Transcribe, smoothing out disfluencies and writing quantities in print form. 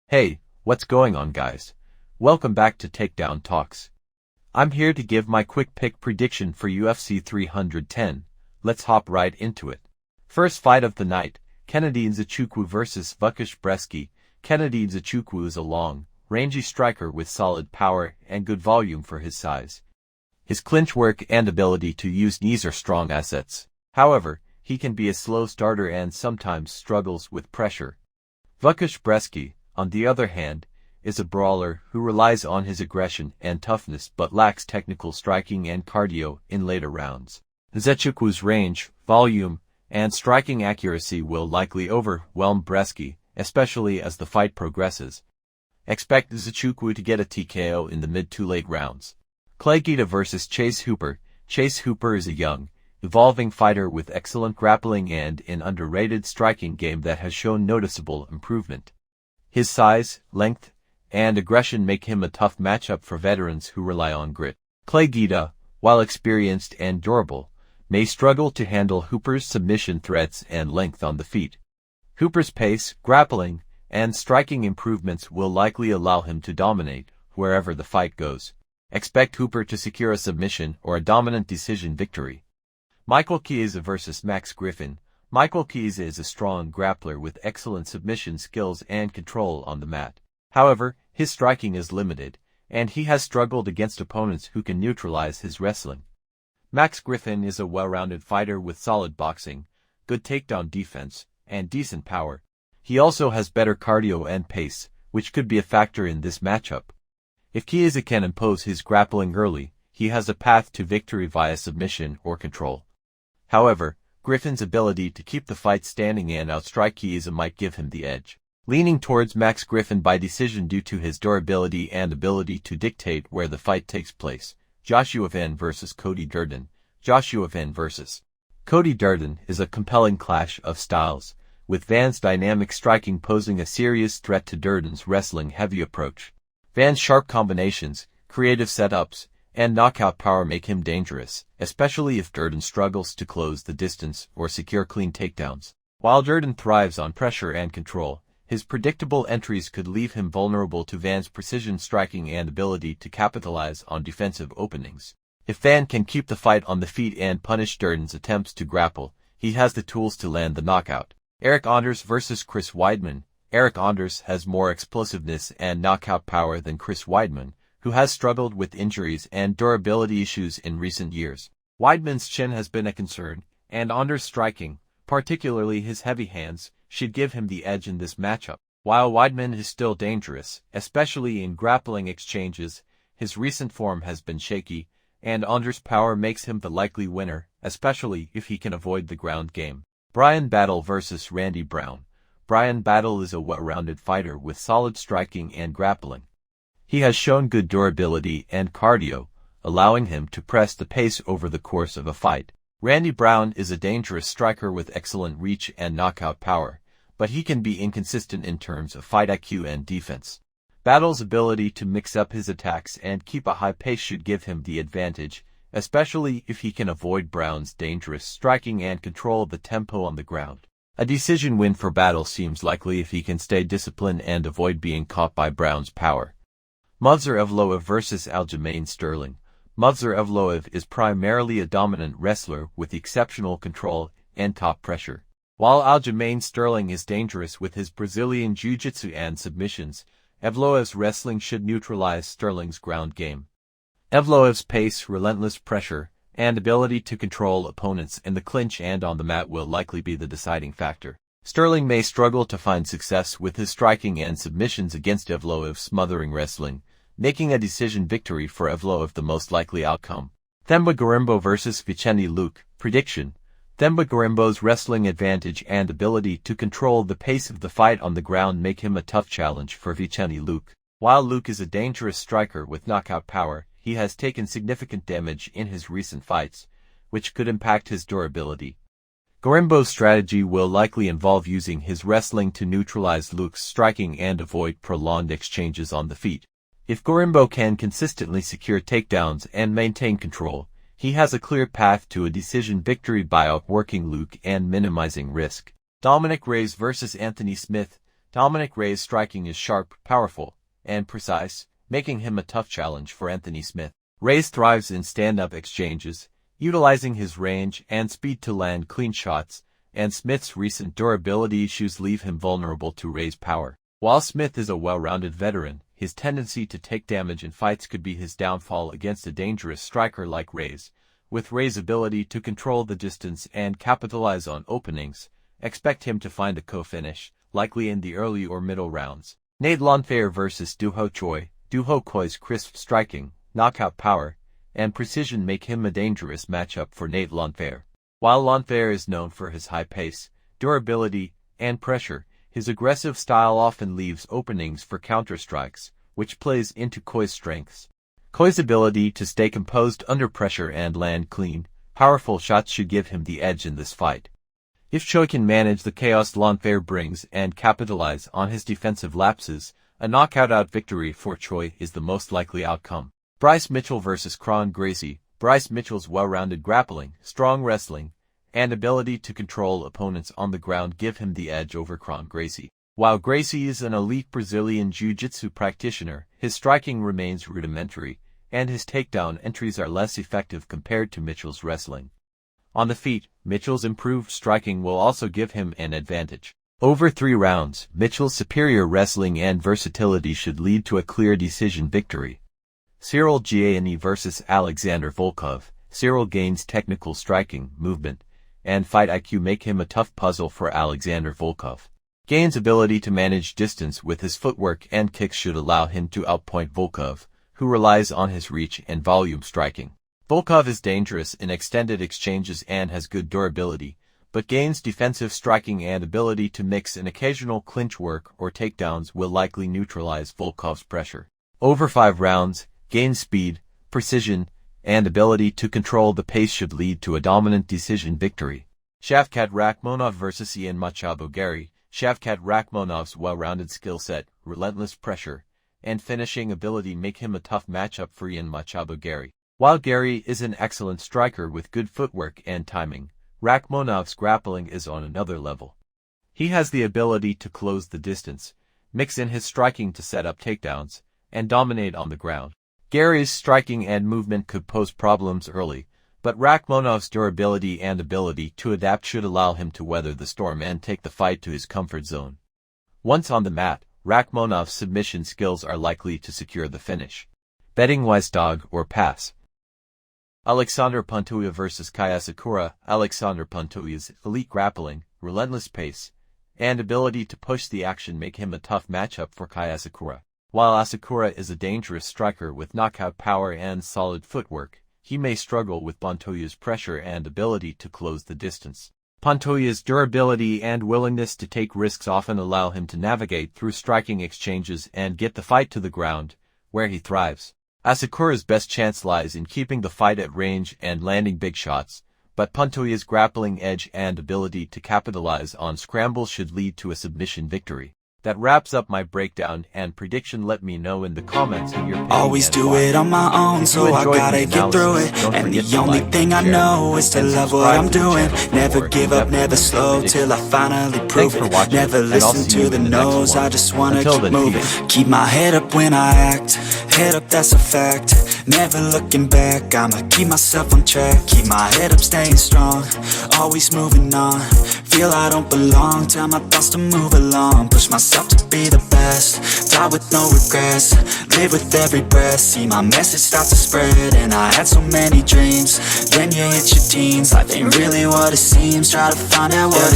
Hey, what's going on, guys? Welcome back to Takedown Talks. I'm here to give my quick pick prediction for UFC 310. Let's hop right into it. First fight of the night, Kennedy Nzechukwu vs. Vukash Brzeski. Kennedy Nzechukwu is a long, rangy striker with solid power and good volume for his size. His clinch work and ability to use knees are strong assets. However, he can be a slow starter and sometimes struggles with pressure. Vukash Brzeski, on the other hand, is a brawler who relies on his aggression and toughness but lacks technical striking and cardio in later rounds. Nzechukwu's range, volume, and striking accuracy will likely overwhelm Brzeski, especially as the fight progresses. Expect Nzechukwu to get a TKO in the mid to late rounds. Clay Guida vs. Chase Hooper. Chase Hooper is a young, evolving fighter with excellent grappling and an underrated striking game that has shown noticeable improvement. His size, length, and aggression make him a tough matchup for veterans who rely on grit. Clay Guida, while experienced and durable, may struggle to handle Hooper's submission threats and length on the feet. Hooper's pace, grappling, and striking improvements will likely allow him to dominate wherever the fight goes. Expect Hooper to secure a submission or a dominant decision victory. Michael Chiesa vs. Max Griffin. Michael Chiesa is a strong grappler with excellent submission skills and control on the mat. However, his striking is limited, and he has struggled against opponents who can neutralize his wrestling. Max Griffin is a well-rounded fighter with solid boxing, good takedown defense, and decent power. He also has better cardio and pace, which could be a factor in this matchup. If Chiesa can impose his grappling early, he has a path to victory via submission or control. However, Griffin's ability to keep the fight standing and outstrike Chiesa might give him the edge. Leaning towards Max Griffin by decision due to his durability and ability to dictate where the fight takes place. Joshua Van vs. Cody Durden. Joshua Van vs. Cody Durden is a compelling clash of styles, with Van's dynamic striking posing a serious threat to Durden's wrestling-heavy approach. Van's sharp combinations, creative setups, and knockout power make him dangerous, especially if Durden struggles to close the distance or secure clean takedowns. While Durden thrives on pressure and control, his predictable entries could leave him vulnerable to Van's precision striking and ability to capitalize on defensive openings. If Van can keep the fight on the feet and punish Durden's attempts to grapple, he has the tools to land the knockout. Eric Anders vs. Chris Weidman. Eric Anders has more explosiveness and knockout power than Chris Weidman, who has struggled with injuries and durability issues in recent years. Weidman's chin has been a concern, and Anders' striking, particularly his heavy hands, should give him the edge in this matchup. While Weidman is still dangerous, especially in grappling exchanges, his recent form has been shaky, and Anders' power makes him the likely winner, especially if he can avoid the ground game. Bryan Battle vs. Randy Brown. Bryan Battle is a well-rounded fighter with solid striking and grappling. He has shown good durability and cardio, allowing him to press the pace over the course of a fight. Randy Brown is a dangerous striker with excellent reach and knockout power, but he can be inconsistent in terms of fight IQ and defense. Battle's ability to mix up his attacks and keep a high pace should give him the advantage, especially if he can avoid Brown's dangerous striking and control the tempo on the ground. A decision win for Battle seems likely if he can stay disciplined and avoid being caught by Brown's power. Movsar Evloev vs. Aljamain Sterling. Movsar Evloev is primarily a dominant wrestler with exceptional control and top pressure. While Aljamain Sterling is dangerous with his Brazilian jiu-jitsu and submissions, Evloev's wrestling should neutralize Sterling's ground game. Evloev's pace, relentless pressure, and ability to control opponents in the clinch and on the mat will likely be the deciding factor. Sterling may struggle to find success with his striking and submissions against Evloev's smothering wrestling, making a decision victory for Evloev the most likely outcome. Themba Gorimbo vs. Vicente Luque. Prediction: Themba Gorimbo's wrestling advantage and ability to control the pace of the fight on the ground make him a tough challenge for Vicente Luque. While Luque is a dangerous striker with knockout power, he has taken significant damage in his recent fights, which could impact his durability. Gorimbo's strategy will likely involve using his wrestling to neutralize Luque's striking and avoid prolonged exchanges on the feet. If Gorimbo can consistently secure takedowns and maintain control, he has a clear path to a decision victory by outworking Luque and minimizing risk. Dominic Reyes vs. Anthony Smith. Dominic Rey's striking is sharp, powerful, and precise, making him a tough challenge for Anthony Smith. Rey thrives in stand-up exchanges, utilizing his range and speed to land clean shots, and Smith's recent durability issues leave him vulnerable to Rey's power. While Smith is a well-rounded veteran, his tendency to take damage in fights could be his downfall against a dangerous striker like Rey's. With Rey's ability to control the distance and capitalize on openings, expect him to find a co-finish, likely in the early or middle rounds. Nate Lonfair vs. Doo Ho Choi. Doo Ho Choi's crisp striking, knockout power, and precision make him a dangerous matchup for Nate Lonfair. While Lonfair is known for his high pace, durability, and pressure, his aggressive style often leaves openings for counter-strikes, which plays into Choi's strengths. Choi's ability to stay composed under pressure and land clean, powerful shots should give him the edge in this fight. If Choi can manage the chaos Lonfair brings and capitalize on his defensive lapses, a knockout-out victory for Choi is the most likely outcome. Bryce Mitchell vs. Kron Gracie. Bryce Mitchell's well-rounded grappling, strong wrestling, and ability to control opponents on the ground give him the edge over Kron Gracie. While Gracie is an elite Brazilian jiu-jitsu practitioner, his striking remains rudimentary, and his takedown entries are less effective compared to Mitchell's wrestling. On the feet, Mitchell's improved striking will also give him an advantage. Over 3 rounds, Mitchell's superior wrestling and versatility should lead to a clear decision victory. Cyril Gane vs. Alexander Volkov. Cyril Gane's technical striking, movement, and fight IQ make him a tough puzzle for Alexander Volkov. Gane's ability to manage distance with his footwork and kicks should allow him to outpoint Volkov, who relies on his reach and volume striking. Volkov is dangerous in extended exchanges and has good durability, but Gane's defensive striking and ability to mix in occasional clinch work or takedowns will likely neutralize Volkov's pressure. Over 5 rounds, Gane's speed, precision, and ability to control the pace should lead to a dominant decision victory. Shavkat Rakhmonov vs. Ian Machado Gary. Shavkat Rakhmonov's well-rounded skill set, relentless pressure, and finishing ability make him a tough matchup for Ian Machado Gary. While Gary is an excellent striker with good footwork and timing, Rakhmonov's grappling is on another level. He has the ability to close the distance, mix in his striking to set up takedowns, and dominate on the ground. Gary's striking and movement could pose problems early, but Rakhmonov's durability and ability to adapt should allow him to weather the storm and take the fight to his comfort zone. Once on the mat, Rakhmonov's submission skills are likely to secure the finish. Betting-wise, dog or pass. Alexander Pantoja vs. Kai Asakura. Alexander Pantoja's elite grappling, relentless pace, and ability to push the action make him a tough matchup for Kai Asakura. While Asakura is a dangerous striker with knockout power and solid footwork, he may struggle with Pantoja's pressure and ability to close the distance. Pantoja's durability and willingness to take risks often allow him to navigate through striking exchanges and get the fight to the ground, where he thrives. Asakura's best chance lies in keeping the fight at range and landing big shots, but Pantoja's grappling edge and ability to capitalize on scrambles should lead to a submission victory. That wraps up my breakdown and prediction. Let me know in the comments who you're picking. Always do it on my own, so I gotta get through it. And the only thing I know is to love what I'm doing. Never give up, never slow, till I finally prove it. Never listen to the no's, I just wanna keep moving. Keep my head up when I act, head up, that's a fact. Never looking back, I'ma keep myself on track. Keep my head up, staying strong, always moving on. Feel I don't belong, tell my thoughts to move along. Push myself to be the best, die with no regrets. Live with every breath, see my message start to spread. And I had so many dreams, then you hit your teens. Life ain't really what it seems, try to find out what